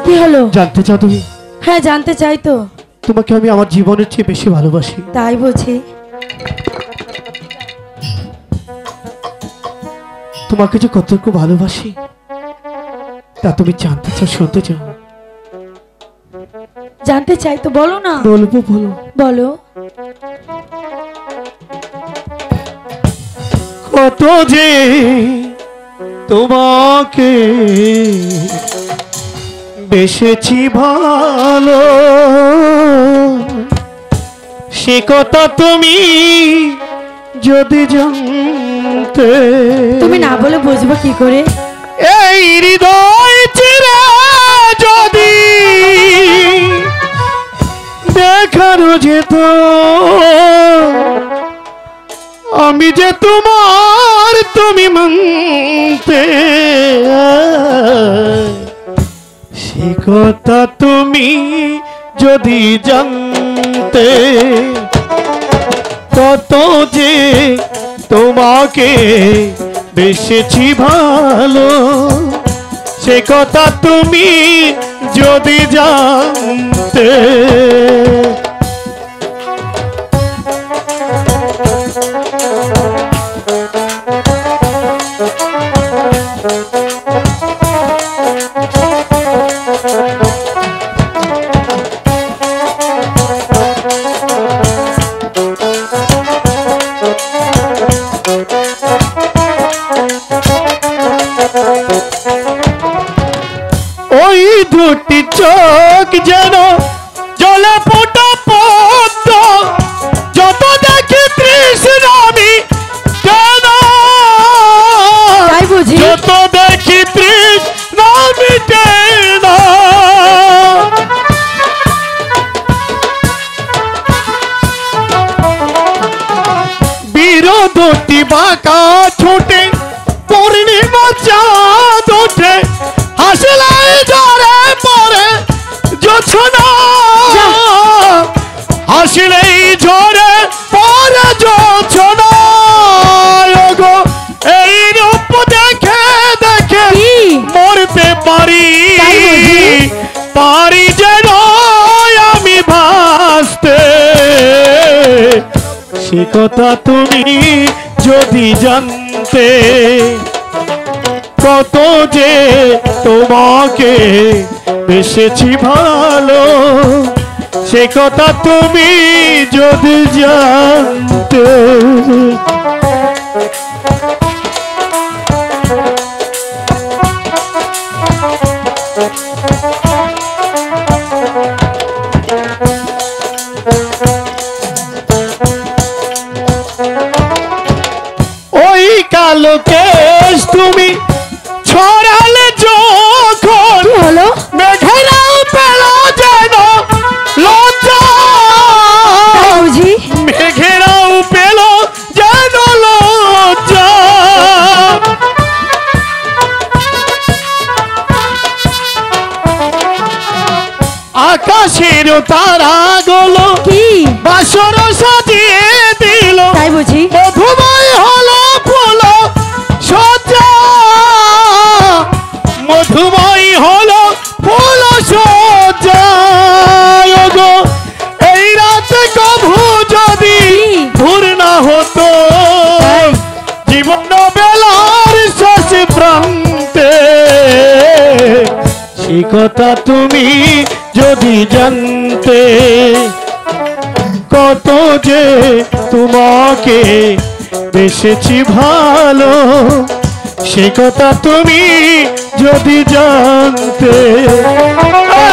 কি হলো? জানতে চাও তুমি? হ্যাঁ জানতে চাই তো। তোমাকে আমি আমার জীবনের চেয়ে বেশি ভালোবাসি। তাই বুঝি? তোমাকে যে কতটুকু ভালোবাসি তা তুমি জানতে চাও, শুনতে চাও? জানতে চাই তো, বলো না। বলবো, বলো। বলো। কত যে তোমাকে বেসেছি ভালো, সে কথা তুমি যদি জানতে। তুমি না বলে বুঝবো কি করে? এই হৃদয় চিরে যদি দেখানো যেত আমি যে তোমার, তুমি মানতে, সে কথা তুমি যদি জানতে। কত যে তোমাকে বেসেছি ভালো, সে কথা তুমি যদি জানতে। ওই দুটি চোখ যেন জলে ফোটা পদ্ম, যত দেখি তৃষ্ণা আমি কেন, তাই বুঝি? যত দেখি তৃষ্ণা মিটে না। বিরোধটি বাঁকা ছোটে পূর্ণিমা চাঁদ ওঠে, হাসলাই ঝরে পড়ে জোছনা, হাসলেই ঝরে পড়ে জোছনা। গো এই রূপ দেখে দেখে মরতে পারি, পারি যেন আমি ভাসতে। সে কথা তুমি যদি জানতে, কত যে তোমাকে বেসেছি ভালো, সে কথা তুমি যদি জানতে। ওই কালো কেশ তুমি ছড়ালে যখন, হলো মেঘেরাও পেল যেন লজ্জা, বুঝি? মেঘেরাও পেল যেন লজ্জা। আকাশের তারাগুলো কি বাসর সাজিয়ে দিল, তাই বুঝি? মধুময় হলো ফুল সজ্জা, মধুময় হলো ফুল সজ্জা। গো এই রাতে কভু যদি ভোর না হতো, জীবন বেলার শেষ প্রান্তে, সে কথা তুমি যদি জানতে। কত যে তোমাকে বেসেছি ভালো, সে কথা তুমি যদি জানতে।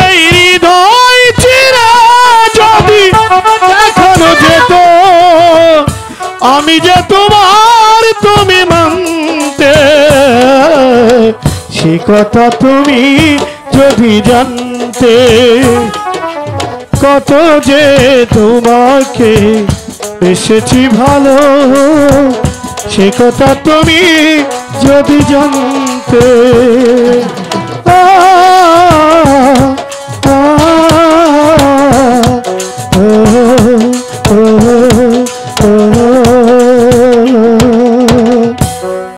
এই হৃদয় চিরে যদি দেখানো যেত আমি যে তোমার, তুমি মানতে, সে কথা তুমি যদি জানতে। কত যে তোমাকে বেসেছি ভালো, সে কথা তুমি যদি জানতে।